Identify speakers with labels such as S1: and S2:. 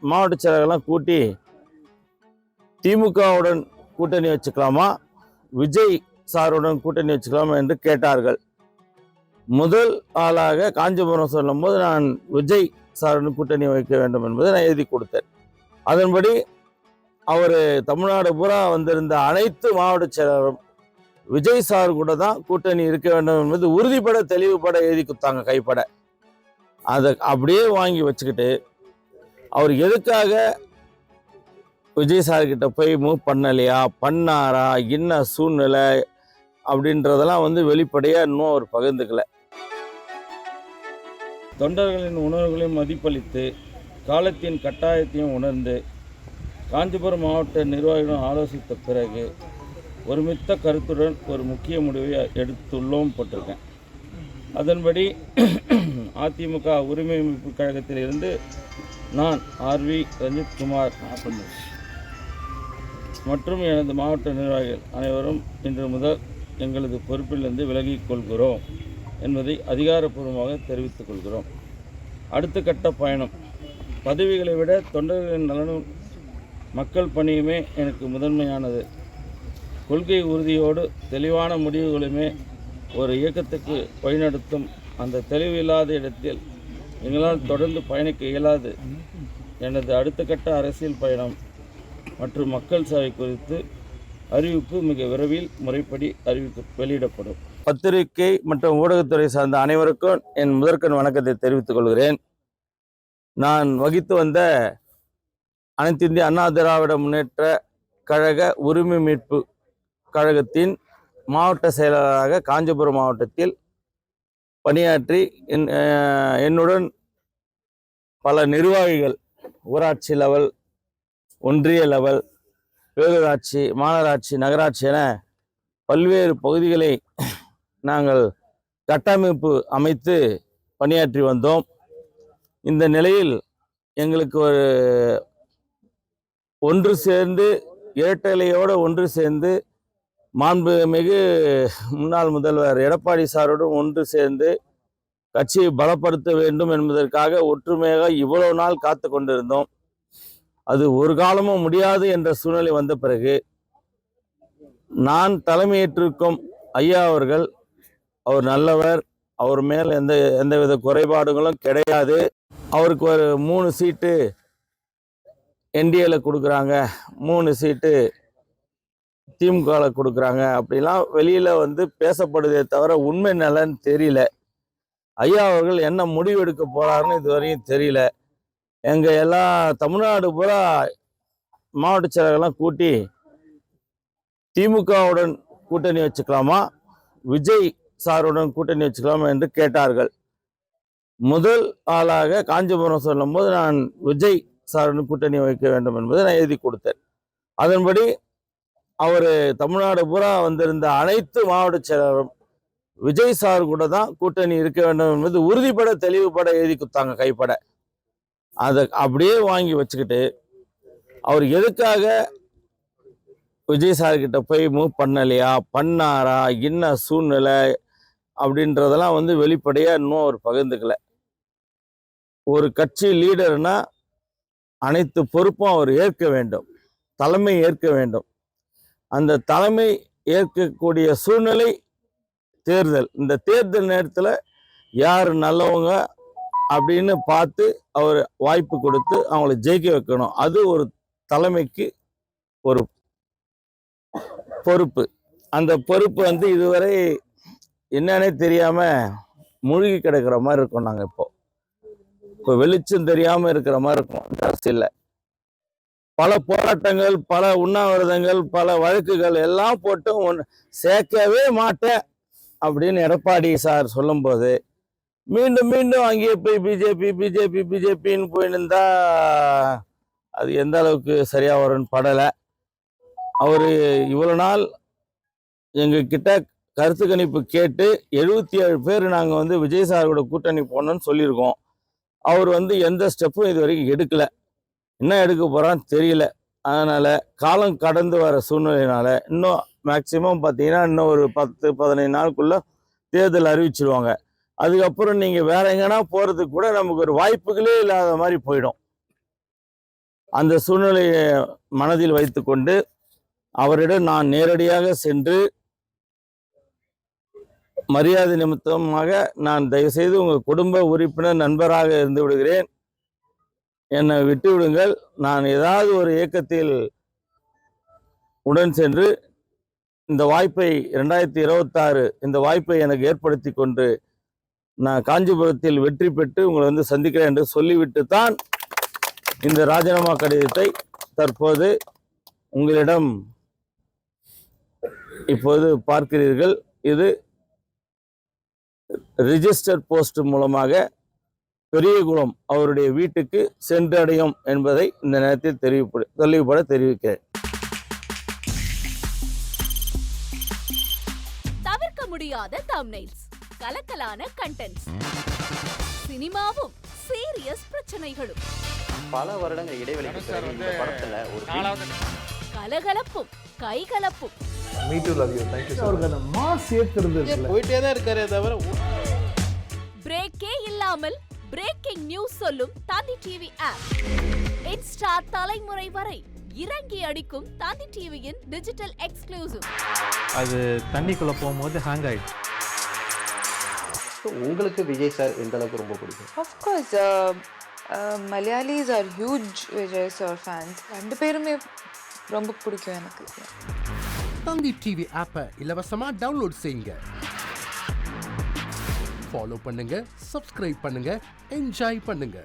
S1: மாவட்ட செயலர்கள்லாம் கூட்டி திமுகவுடன் கூட்டணி வச்சுக்கலாமா, விஜய் சாருடன் கூட்டணி வச்சுக்கலாமா என்று கேட்டார்கள். முதல் ஆளாக காஞ்சிபுரம் சொல்லும்போது நான் விஜய் சாருடன் கூட்டணி வைக்க வேண்டும் என்பதை நான் எழுதி கொடுத்தேன். அதன்படி அவர் தமிழ்நாடு பூரா வந்திருந்த அனைத்து மாவட்ட செயலரும் விஜய் சார் கூட தான் கூட்டணி இருக்க வேண்டும் என்பது உறுதிப்பட தெளிவுபட எழுதி கொடுத்தாங்க கைப்பட. அதை அப்படியே வாங்கி வச்சுக்கிட்டு அவர் எதுக்காக விஜய் சார்கிட்ட போய் மூவ் பண்ணலையா, பண்ணாரா, என்ன சூழ்நிலை அப்படின்றதெல்லாம் வெளிப்படையாக இன்னும் அவர் பகிர்ந்துக்கல. தொண்டர்களின் உணர்வுகளையும் மதிப்பளித்து காலத்தின் கட்டாயத்தையும் உணர்ந்து காஞ்சிபுரம் மாவட்ட நிர்வாகிகளுடன் ஆலோசித்த பிறகு ஒருமித்த கருத்துடன் ஒரு முக்கிய முடிவை எடுத்துள்ளோம் போட்டிருக்கேன். அதன்படி அதிமுக உரிமை மீட்பு கழகத்தில் இருந்து நான் ஆர்வி ரஞ்சித்குமார் மற்றும் எனது மாவட்ட நிர்வாகிகள் அனைவரும் இன்று முதல் எங்களது பொறுப்பிலிருந்து விலகிக் கொள்கிறோம் என்பதை அதிகாரப்பூர்வமாக தெரிவித்துக் கொள்கிறோம். அடுத்த கட்ட பயணம். பதவிகளை விட தொண்டர்களின் நலனும் மக்கள் பணியுமே எனக்கு முதன்மையானது. கொள்கை உறுதியோடு தெளிவான முடிவுகளுமே ஒரு இயக்கத்துக்கு வழிநடத்தும். அந்த தெளிவு இல்லாத இடத்தில் எங்களால் தொடர்ந்து பயணிக்க இயலாது. எனது அடுத்த கட்ட அரசியல் பயணம் மற்றும் மக்கள் சேவை குறித்து அறிவிப்பு மிக விரைவில் முறைப்படி வெளியிடப்படும். பத்திரிகை மற்றும் ஊடகத்துறை சார்ந்த அனைவருக்கும் என் முதற்கண் வணக்கத்தை தெரிவித்துக் கொள்கிறேன். நான் வகித்து வந்த அனைத்து இந்திய அண்ணா திராவிட முன்னேற்ற கழக உரிமை மீட்பு கழகத்தின் மாவட்ட செயலாளராக காஞ்சிபுரம் மாவட்டத்தில் பணியாற்றி என்னுடன் பல நிர்வாகிகள் ஊராட்சி லெவல், ஒன்றிய லெவல், பேரூராட்சி, மாநகராட்சி, நகராட்சி என பல்வேறு பகுதிகளை நாங்கள் கட்டமைப்பு அமைத்து பணியாற்றி வந்தோம். இந்த நிலையில் எங்களுக்கு ஒன்று சேர்ந்து இரட்டலையோடு ஒன்று சேர்ந்து மாண்புமிகு முன்னாள் முதல்வர் எடப்பாடி சாருடன் ஒன்று சேர்ந்து கட்சியை பலப்படுத்த வேண்டும் என்பதற்காக ஒற்றுமையாக இவ்வளவு நாள் காத்து கொண்டிருந்தோம். அது ஒரு காலமும் முடியாது என்ற சூழ்நிலை வந்த பிறகு நான் தலைமையேற்றிருக்கும் ஐயா அவர்கள், அவர் நல்லவர், அவர் மேல் எந்தவித குறைபாடுகளும் கிடையாது. அவருக்கு ஒரு 3 சீட்டு என்டிஏல கொடுக்குறாங்க, 3 சீட்டு திமுகவில் கொடுக்குறாங்க அப்படிலாம் வெளியில் பேசப்படுதே தவிர உண்மை நலன்னு தெரியல. ஐயா அவர்கள் என்ன முடிவெடுக்க போகிறாருன்னு இதுவரையும் தெரியல. எங்கள் எல்லா தமிழ்நாடு பூரா மாவட்ட செயலர்கள்லாம் கூட்டி திமுகவுடன் கூட்டணி வச்சுக்கலாமா, விஜய் சாருடன் கூட்டணி வச்சுக்கலாமா என்று கேட்டார்கள். முதல் ஆளாக காஞ்சிபுரம் சொல்லும்போது நான் விஜய் சாருடன் கூட்டணி வைக்க வேண்டும் என்பதை நான் எழுதி கொடுத்தேன். அதன்படி அவர் தமிழ்நாடு பூரா வந்திருந்த அனைத்து மாவட்ட செயலரும் விஜய் சார் கூட தான் கூட்டணி இருக்க வேண்டும் என்பது உறுதிப்பட தெளிவுபட எழுதி கொடுத்தாங்க கைப்பட. அதை அப்படியே வாங்கி வச்சுக்கிட்டு அவர் எதுக்காக விஜய் சார்கிட்ட போய் மூவ் பண்ணலையா, பண்ணாரா, என்ன சூழ்நிலை அப்படின்றதெல்லாம் வெளிப்படையாக இன்னும் அவர் பகிர்ந்துக்கல. ஒரு கட்சி லீடர்னா அனைத்து பொறுப்பும் அவர் ஏற்க வேண்டும், தலைமை ஏற்க வேண்டும். அந்த தலைமை ஏற்கக்கூடிய சூழ்நிலை தேர்தல். இந்த தேர்தல் நேரத்தில் யார் நல்லவங்க அப்படின்னு பார்த்து அவர் வாய்ப்பு கொடுத்து அவங்கள ஜெயிக்க வைக்கணும். அது ஒரு தலைமைக்கு ஒரு பொறுப்பு. அந்த பொறுப்பு இதுவரை என்னன்னே தெரியாமல் மூழ்கி கிடக்கிற மாதிரி இருக்கும். நாங்கள் இப்போ வெளிச்சம் தெரியாமல் இருக்கிற மாதிரி இருக்கும் அரசியலில். பல போராட்டங்கள், பல உண்ணாவிரதங்கள், பல வழக்குகள் எல்லாம் போட்டு சேர்க்கவே மாட்டேன் அப்படின்னு எடப்பாடி சார் சொல்லும்போது மீண்டும் மீண்டும் அங்கேயே போய் பிஜேபின்னு போயின்னு இருந்தா அது எந்த அளவுக்கு சரியா வரும்னு படலை. அவர் இவ்வளோ நாள் எங்ககிட்ட கருத்து கணிப்பு கேட்டு 77 பேர் நாங்கள் விஜய் சாரோட கூட்டணி போனோன்னு சொல்லியிருக்கோம். அவர் எந்த ஸ்டெப்பும் இது வரைக்கும் எடுக்கலை. என்ன எடுக்க போகிறான்னு தெரியல. அதனால் காலம் கடந்து வர சூழ்நிலையினால இன்னும் மேக்சிமம் பார்த்தீங்கன்னா இன்னும் ஒரு 10-15 நாளுக்குள்ளே தேர்தல் அறிவிச்சிருவாங்க. அதுக்கப்புறம் நீங்கள் வேற எங்கன்னா போகிறதுக்கு கூட நமக்கு ஒரு வாய்ப்புகளே இல்லாத மாதிரி போயிடும். அந்த சூழ்நிலையை மனதில் வைத்துக்கொண்டு அவரிடம் நான் நேரடியாக சென்று மரியாதை நிமித்தமாக நான் தயவுசெய்து உங்கள் குடும்ப உறுப்பினர் நண்பராக இருந்து விடுகிறேன், என்னை விட்டு விடுங்கள், நான் ஏதாவது ஒரு இயக்கத்தில் உடன் சென்று இந்த வாய்ப்பை 2026 இந்த வாய்ப்பை எனக்கு ஏற்படுத்தி கொண்டு நான் காஞ்சிபுரத்தில் வெற்றி பெற்று உங்களை சந்திக்கிறேன் என்று சொல்லிவிட்டு தான் இந்த ராஜினாமா கடிதத்தை தற்போது உங்களிடம் இப்போது பார்க்கிறீர்கள். இது ரிஜிஸ்டர் போஸ்ட் மூலமாக பெரியகுளம் அவருடைய வீட்டுக்கு சென்றடையும் என்பதை இந்த நேரத்தில் தெளிவுபட தெரிவிக்கிறேன்.
S2: தவிர்க்க முடியாத தம்ப்நெயில்ஸ், கலக்கலான கண்டென்ட்ஸ், சினிமாவும் சீரியஸ் பிரச்சனைகளும்,
S3: பல வருடங்கள் இடைவெளிக்கு பிறகு இந்த படத்துல ஒரு
S2: கலகலப்பும் கைகலப்பும்,
S4: Me too, love you. Thank you so much. Mass ஏத்துறது
S5: போயிட்டே தான் இருக்காரே தவிர
S2: பிரேக்கே இல்லாமல் பிரேக்கிங் நியூஸ் சொல்லும் தந்தி டிவி ஆப். இன்ஸ்டா தலைமுறை வரை இறங்கி அடிக்கும் தந்தி டிவியின் டிஜிட்டல் எக்ஸ்க்ளூசிவ்.
S4: அது தண்ணிக்குள்ள போகும்போது ஹேங் ஆயிடுச்சு.
S3: உங்களுக்கு விஜய் சார் எந்த அளவுக்கு ரொம்ப பிடிக்கும்?
S6: Of course, Malayalis are huge Vijay sir fans. ரெண்டு பேருமே ரொம்ப பிடிக்கும் எனக்கு.
S7: தந்தி டிவி ஆப்பை இலவசமா டவுன்லோட் செய்யுங்க, ஃபாலோ பண்ணுங்க, சப்ஸ்கிரைப் பண்ணுங்க, என்ஜாய் பண்ணுங்க.